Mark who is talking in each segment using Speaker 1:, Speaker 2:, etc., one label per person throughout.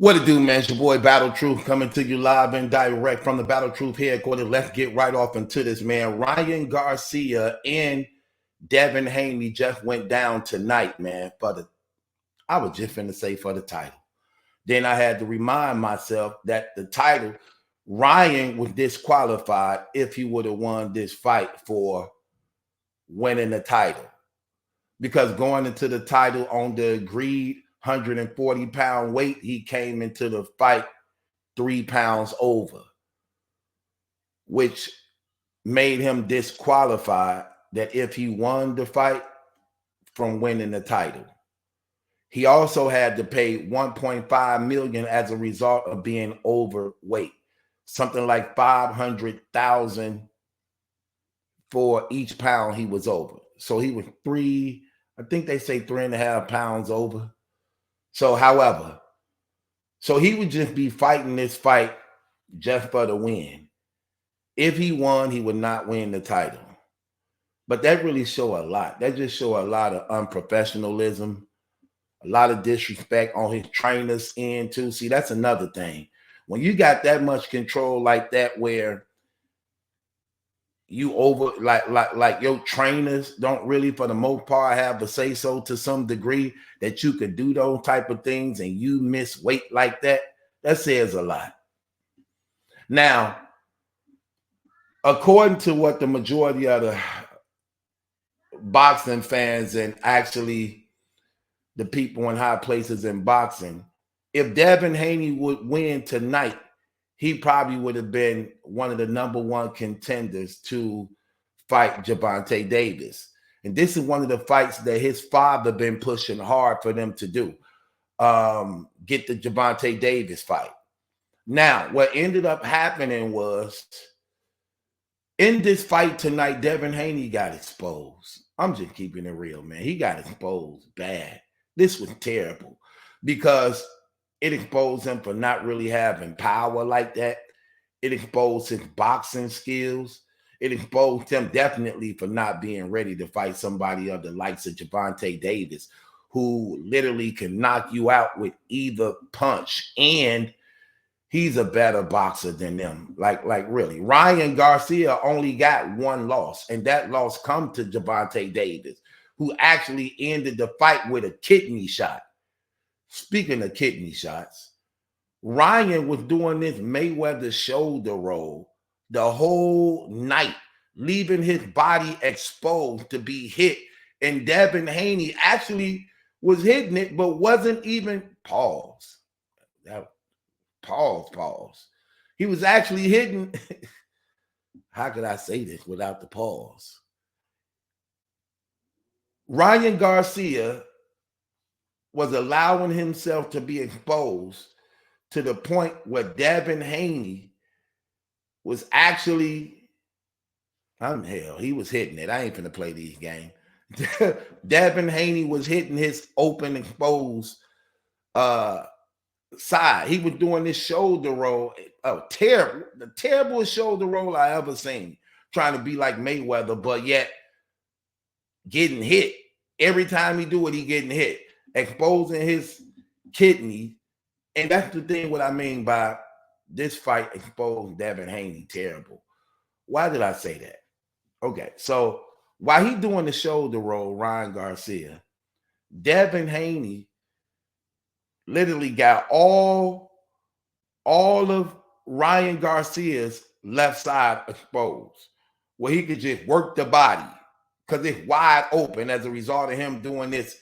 Speaker 1: What it do, man? It's your boy Battle Truth coming to you live and direct from the Battle Truth headquarters. Let's get right off into this, man. Ryan Garcia and Devin Haney just went down tonight, man. I was just finna say for the title. Then I had to remind myself that the title, Ryan was disqualified if he would have won this fight for winning the title. Because going into the title on the agreed 140-pound weight, he came into the fight 3 pounds over, which made him disqualified that if he won the fight from winning the title. He also had to pay $1.5 million as a result of being overweight, something like $500,000 for each pound he was over. So he was I think they say 3.5 pounds over. So, however, he would just be fighting this fight just for the win. If he won, he would not win the title. But that really show a lot. That just show a lot of unprofessionalism, a lot of disrespect on his trainer's end too. See, that's another thing. When you got that much control like that, where you over like your trainers don't really, for the most part, have a say so to some degree that you could do those type of things, and you miss weight like that, that says a lot. Now, according to what the majority of the boxing fans and actually the people in high places in boxing, if Devin Haney would win tonight, he probably would have been one of the ¡1 contenders to fight Gervonta Davis. And this is one of the fights that his father been pushing hard for them to do, get the Gervonta Davis fight. Now, what ended up happening was, in this fight tonight, Devin Haney got exposed. I'm just keeping it real, man. He got exposed bad. This was terrible because it exposed him for not really having power like that. It exposed his boxing skills. It exposed him definitely for not being ready to fight somebody of the likes of Gervonta Davis, who literally can knock you out with either punch, and he's a better boxer than them. Like really. Ryan Garcia only got one loss, and that loss come to Gervonta Davis, who actually ended the fight with a kidney shot. Speaking of kidney shots, Ryan was doing this Mayweather shoulder roll the whole night, leaving his body exposed to be hit. And Devin Haney actually was hitting it, but wasn't even pause. He was actually hitting. How could I say this without the pause? Ryan Garcia was allowing himself to be exposed to the point where Devin Haney was actually, he was hitting it. I ain't finna play these games. Devin Haney was hitting his open, exposed side. He was doing this shoulder roll. Oh, terrible. The terriblest shoulder roll I ever seen. Trying to be like Mayweather, but yet getting hit. Every time he do it, he getting hit. Exposing his kidney. And that's the thing, what I mean by this fight exposed Devin Haney terrible. Why did I say that? Okay, so while he doing the shoulder roll, Ryan Garcia, Devin Haney literally got all of Ryan Garcia's left side exposed, where he could just work the body because it's wide open as a result of him doing this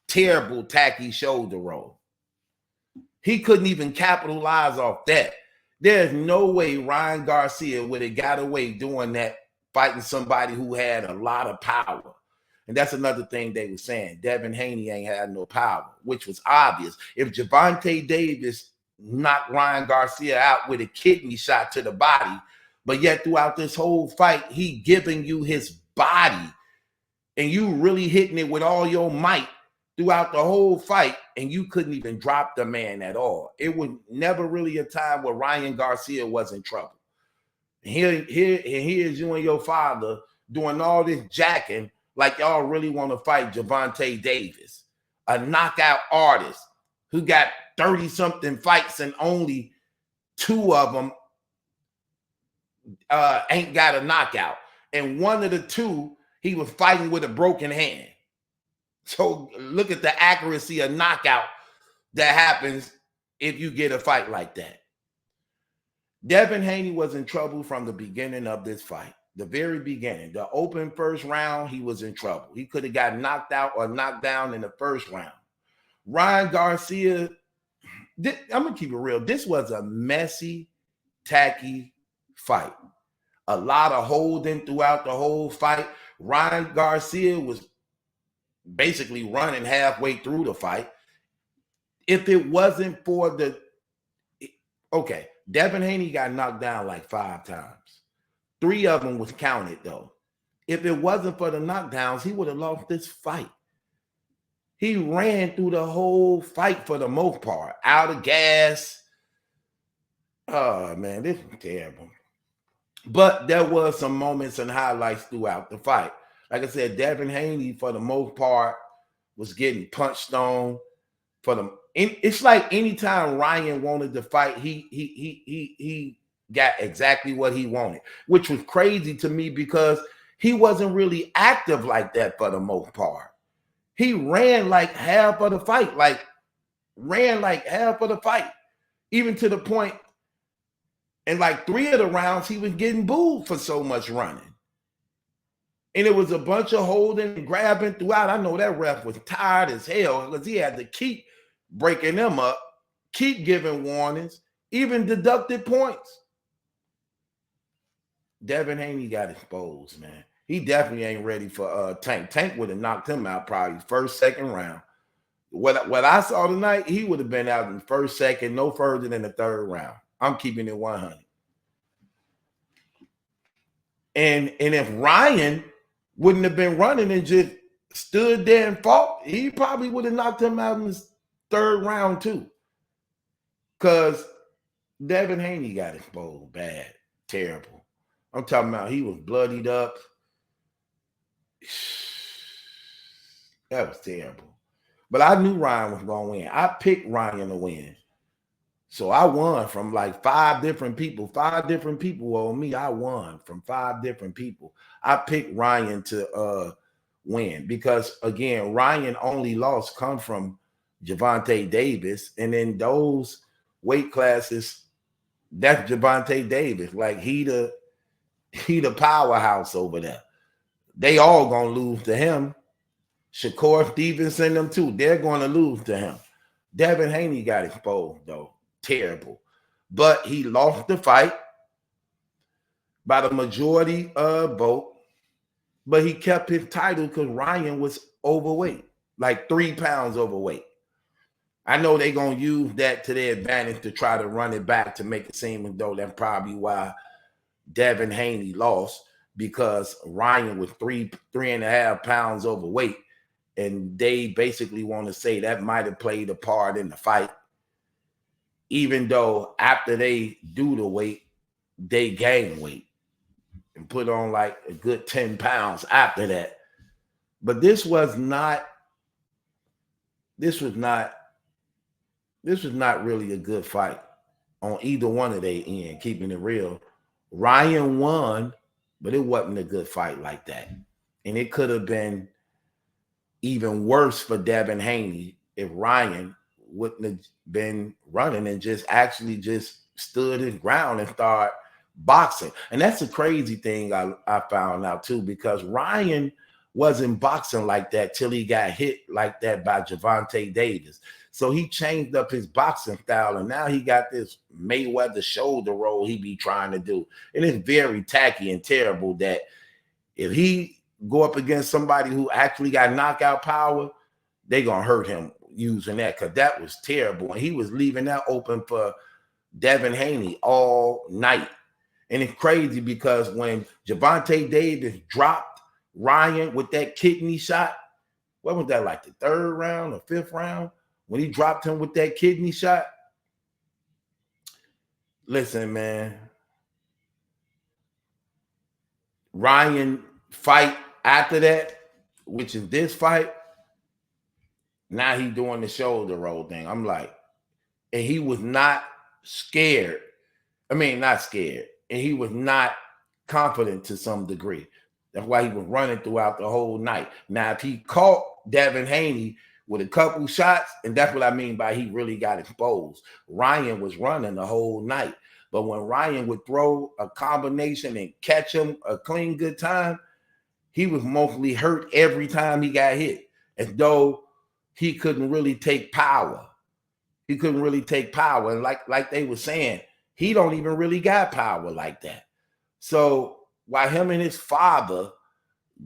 Speaker 1: terrible tacky shoulder roll. He couldn't even capitalize off that. There's no way Ryan Garcia would have got away doing that, fighting somebody who had a lot of power. And that's another thing they were saying. Devin Haney ain't had no power, which was obvious. If Gervonta Davis knocked Ryan Garcia out with a kidney shot to the body, but yet throughout this whole fight, he giving you his body, and you really hitting it with all your might throughout the whole fight, and you couldn't even drop the man at all. It was never really a time where Ryan Garcia was in trouble. And here's you and your father doing all this jacking like y'all really want to fight Gervonta Davis, a knockout artist who got 30-something fights and only 2 of them ain't got a knockout. And one of the 2, he was fighting with a broken hand. So look at the accuracy of knockout that happens if you get a fight like that. Devin Haney was in trouble from the beginning of this fight. The very beginning. The open first round, he was in trouble. He could have got knocked out or knocked down in the first round. Ryan Garcia, I'm going to keep it real. This was a messy, tacky fight. A lot of holding throughout the whole fight. Ryan Garcia was basically running halfway through the fight. If it wasn't for the... Okay, Devin Haney got knocked down like 5 times. 3 of them was counted, though. If it wasn't for the knockdowns, he would have lost this fight. He ran through the whole fight for the most part. Out of gas. Oh, man, this is terrible. But there was some moments and highlights throughout the fight. Like I said, Devin Haney, for the most part, was getting punched on. It's like anytime Ryan wanted to fight, he got exactly what he wanted, which was crazy to me because he wasn't really active like that for the most part. He ran like half of the fight, even to the point, and like 3 of the rounds, he was getting booed for so much running. And it was a bunch of holding and grabbing throughout. I know that ref was tired as hell because he had to keep breaking them up, keep giving warnings, even deducted points. Devin Haney got exposed, man. He definitely ain't ready for Tank. Tank would have knocked him out probably first, second round. What I saw tonight, he would have been out in first, second, no further than the 3rd round. I'm keeping it 100. And if Ryan wouldn't have been running and just stood there and fought, he probably would have knocked him out in the 3rd round too. Because Devin Haney got exposed bad, terrible. I'm talking about he was bloodied up. That was terrible. But I knew Ryan was going to win. I picked Ryan to win. So I won from like 5 different people. 5 different people on me. I won from 5 different people. I picked Ryan to win because, again, Ryan only loss come from Gervonta Davis. And in those weight classes, that's Gervonta Davis. Like he the powerhouse over there. They all gonna lose to him. Shakur Stevenson, them too. They're going to lose to him. Devin Haney got exposed though, terrible. But he lost the fight by the majority vote. But he kept his title because Ryan was overweight, like 3 pounds overweight. I know they're gonna use that to their advantage to try to run it back to make it seem as though that's probably why Devin Haney lost, because Ryan was 3.5 pounds overweight, and they basically want to say that might have played a part in the fight, even though after they do the weight, they gain weight and put on like a good 10 pounds after that. But this was not really a good fight on either one of their end, keeping it real. Ryan won, but it wasn't a good fight like that. And it could have been even worse for Devin Haney if Ryan wouldn't have been running and just stood his ground and started boxing. And that's a crazy thing I found out too, because Ryan wasn't boxing like that till he got hit like that by Gervonta Davis. So he changed up his boxing style, and now he got this Mayweather shoulder roll he be trying to do. And it's very tacky and terrible that if he go up against somebody who actually got knockout power, they going to hurt him using that, because that was terrible. And he was leaving that open for Devin Haney all night. And it's crazy because when Gervonta Davis dropped Ryan with that kidney shot, what was that, like the 3rd round or 5th round? When he dropped him with that kidney shot, listen, man, Ryan fight after that, which is this fight, Now he doing the shoulder roll thing. I'm like, and he was not scared. I mean, not scared. And he was not confident to some degree. That's why he was running throughout the whole night. Now, if he caught Devin Haney with a couple shots, and that's what I mean by he really got exposed. Ryan was running the whole night. But when Ryan would throw a combination and catch him a clean good time, he was mostly hurt every time he got hit, as though he couldn't really take power. He couldn't really take power. And like they were saying, he don't even really got power like that. So while him and his father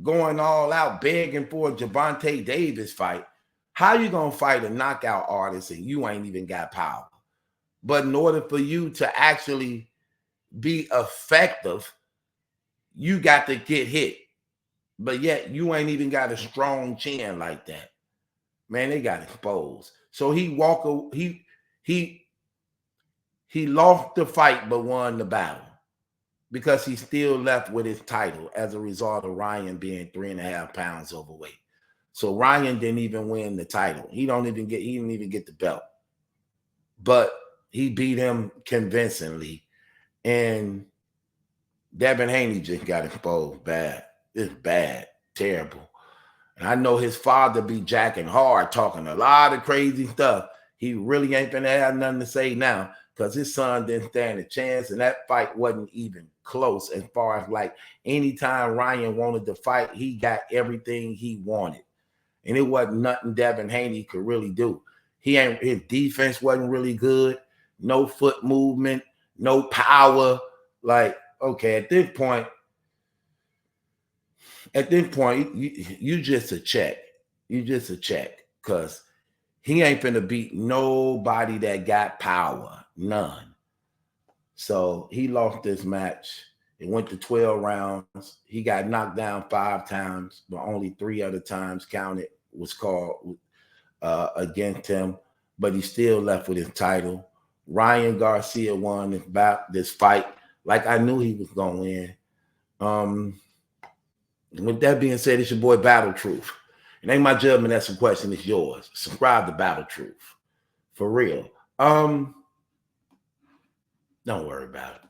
Speaker 1: going all out begging for a Gervonta Davis fight, how you going to fight a knockout artist and you ain't even got power? But in order for you to actually be effective, you got to get hit. But yet you ain't even got a strong chin like that. Man, they got exposed. So he lost the fight but won the battle because he still left with his title as a result of Ryan being 3.5 pounds overweight. So Ryan didn't even win the title. He didn't even get the belt. But he beat him convincingly. And Devin Haney just got exposed bad. It's bad, terrible. And I know his father be jacking hard, talking a lot of crazy stuff. He really ain't gonna have nothing to say now because his son didn't stand a chance, and that fight wasn't even close as far as like anytime Ryan wanted to fight, he got everything he wanted. And it wasn't nothing Devin Haney could really do. His defense wasn't really good, no foot movement, no power. Like, okay, at this point, you just a check. You just a check because he ain't finna beat nobody that got power. None. So he lost this match. It went to 12 rounds. He got knocked down 5 times, but only 3 other times counted was called against him. But he still left with his title. Ryan Garcia won this fight like I knew he was going to win. With that being said, it's your boy Battle Truth. It ain't my judgment, that's a question, it's yours. Subscribe to Battle Truth. For real. Don't worry about it.